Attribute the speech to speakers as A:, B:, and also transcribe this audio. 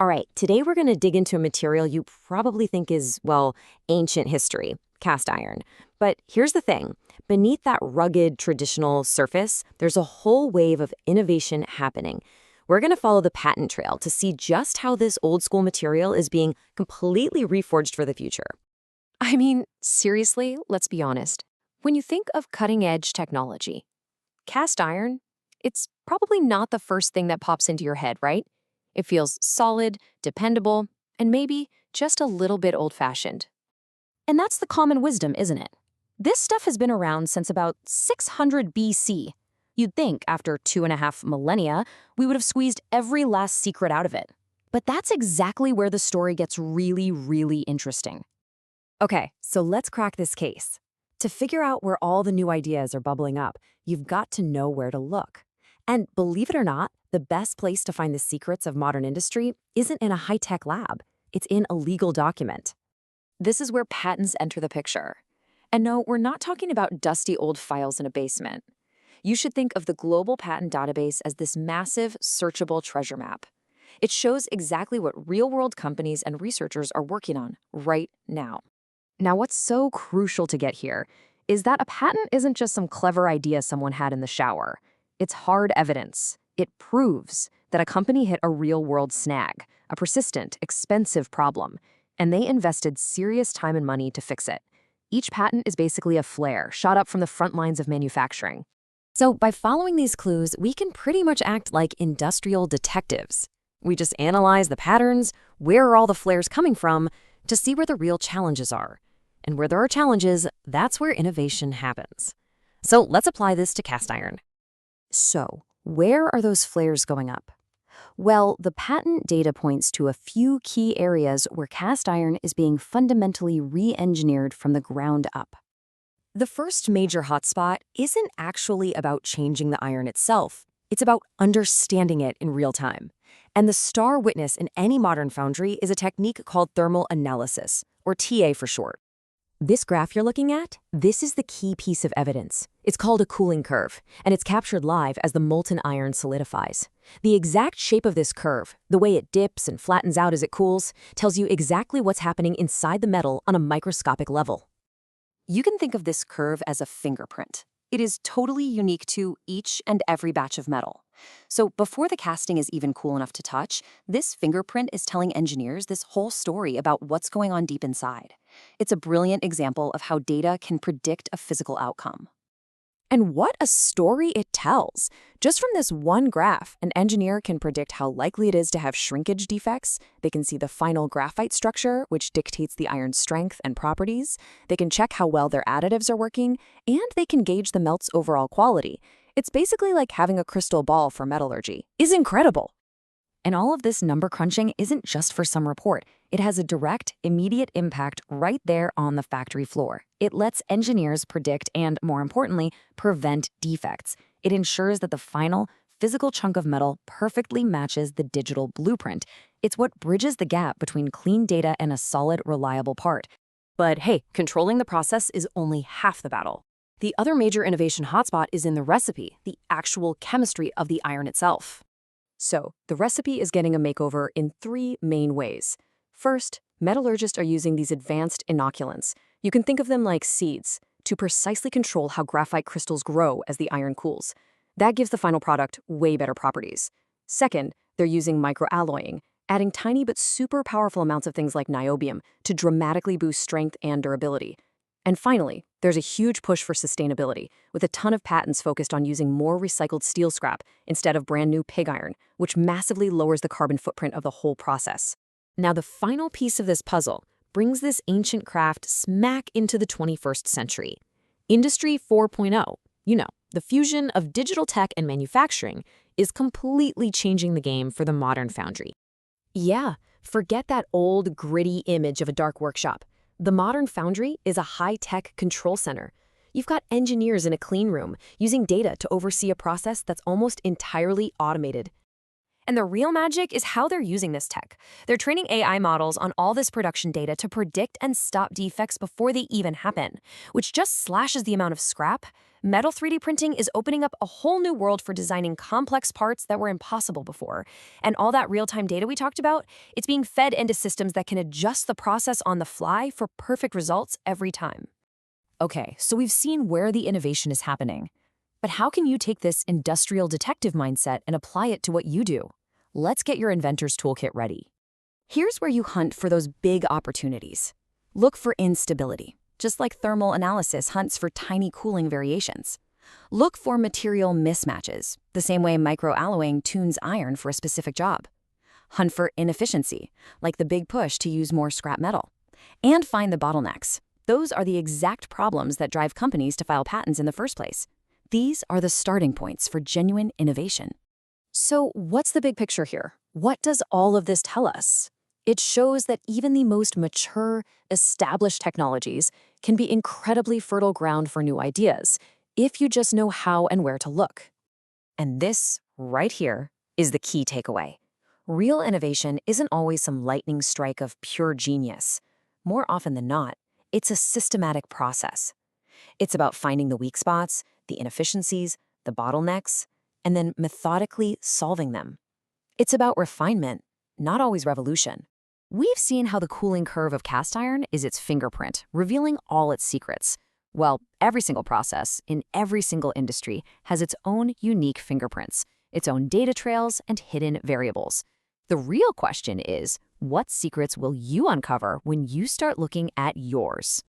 A: All right, today we're going to dig into a material you probably think is, well, ancient history, cast iron. But here's the thing. Beneath that rugged, traditional surface, there's a whole wave of innovation happening. We're going to follow the patent trail to see just how this old-school material is being completely reforged for the future.
B: I mean, seriously, let's be honest. When you think of cutting-edge technology, cast iron, it's probably not the first thing that pops into your head, right? It feels solid, dependable, and maybe just a little bit old-fashioned.
C: And that's the common wisdom, isn't it? This stuff has been around since about 600 BC. You'd think after 2.5 millennia, we would have squeezed every last secret out of it. But that's exactly where the story gets really, really interesting.
A: Okay, so let's crack this case. To figure out where all the new ideas are bubbling up, you've got to know where to look. And believe it or not, the best place to find the secrets of modern industry isn't in a high-tech lab. It's in a legal document.
B: This is where patents enter the picture. And no, we're not talking about dusty old files in a basement. You should think of the global patent database as this massive, searchable treasure map. It shows exactly what real-world companies and researchers are working on right now.
C: Now, what's so crucial to get here is that a patent isn't just some clever idea someone had in the shower. It's hard evidence. It proves that a company hit a real-world snag, a persistent, expensive problem, and they invested serious time and money to fix it. Each patent is basically a flare shot up from the front lines of manufacturing.
A: So by following these clues, we can pretty much act like industrial detectives. We just analyze the patterns, where are all the flares coming from, to see where the real challenges are. And where there are challenges, that's where innovation happens. So let's apply this to cast iron. So, where are those flares going up? Well, the patent data points to a few key areas where cast iron is being fundamentally re-engineered from the ground up. The first major hotspot isn't actually about changing the iron itself. It's about understanding it in real time. And the star witness in any modern foundry is a technique called thermal analysis, or TA for short. This graph you're looking at, this is the key piece of evidence. It's called a cooling curve, and it's captured live as the molten iron solidifies. The exact shape of this curve, the way it dips and flattens out as it cools, tells you exactly what's happening inside the metal on a microscopic level.
B: You can think of this curve as a fingerprint. It is totally unique to each and every batch of metal. So before the casting is even cool enough to touch, this fingerprint is telling engineers this whole story about what's going on deep inside. It's a brilliant example of how data can predict a physical outcome.
A: And what a story it tells! Just from this one graph, an engineer can predict how likely it is to have shrinkage defects. They can see the final graphite structure, which dictates the iron's strength and properties. They can check how well their additives are working, and they can gauge the melt's overall quality. It's basically like having a crystal ball for metallurgy. It's incredible! And all of this number crunching isn't just for some report. It has a direct, immediate impact right there on the factory floor. It lets engineers predict and, more importantly, prevent defects. It ensures that the final, physical chunk of metal perfectly matches the digital blueprint. It's what bridges the gap between clean data and a solid, reliable part. But hey, controlling the process is only half the battle. The other major innovation hotspot is in the recipe, the actual chemistry of the iron itself. So, the recipe is getting a makeover in 3 main ways. First, metallurgists are using these advanced inoculants. You can think of them like seeds, to precisely control how graphite crystals grow as the iron cools. That gives the final product way better properties. Second, they're using microalloying, adding tiny but super powerful amounts of things like niobium to dramatically boost strength and durability. And finally, there's a huge push for sustainability, with a ton of patents focused on using more recycled steel scrap instead of brand new pig iron, which massively lowers the carbon footprint of the whole process. Now, the final piece of this puzzle brings this ancient craft smack into the 21st century. Industry 4.0, the fusion of digital tech and manufacturing, is completely changing the game for the modern foundry. Yeah, forget that old, gritty image of a dark workshop. The modern foundry is a high-tech control center. You've got engineers in a clean room using data to oversee a process that's almost entirely automated.
B: And the real magic is how they're using this tech. They're training AI models on all this production data to predict and stop defects before they even happen, which just slashes the amount of scrap. Metal 3D printing is opening up a whole new world for designing complex parts that were impossible before. And all that real-time data we talked about, it's being fed into systems that can adjust the process on the fly for perfect results every time.
A: Okay, so we've seen where the innovation is happening. But how can you take this industrial detective mindset and apply it to what you do? Let's get your inventor's toolkit ready. Here's where you hunt for those big opportunities. Look for instability, just like thermal analysis hunts for tiny cooling variations. Look for material mismatches, the same way microalloying tunes iron for a specific job. Hunt for inefficiency, like the big push to use more scrap metal. And find the bottlenecks. Those are the exact problems that drive companies to file patents in the first place. These are the starting points for genuine innovation.
C: So what's the big picture here? What does all of this tell us? It shows that even the most mature, established technologies can be incredibly fertile ground for new ideas, if you just know how and where to look.
B: And this, right here, is the key takeaway. Real innovation isn't always some lightning strike of pure genius. More often than not, it's a systematic process. It's about finding the weak spots, the inefficiencies, the bottlenecks, and then methodically solving them. It's about refinement, not always revolution.
A: We've seen how the cooling curve of cast iron is its fingerprint, revealing all its secrets. Well, every single process, in every single industry, has its own unique fingerprints, its own data trails and hidden variables. The real question is, what secrets will you uncover when you start looking at yours?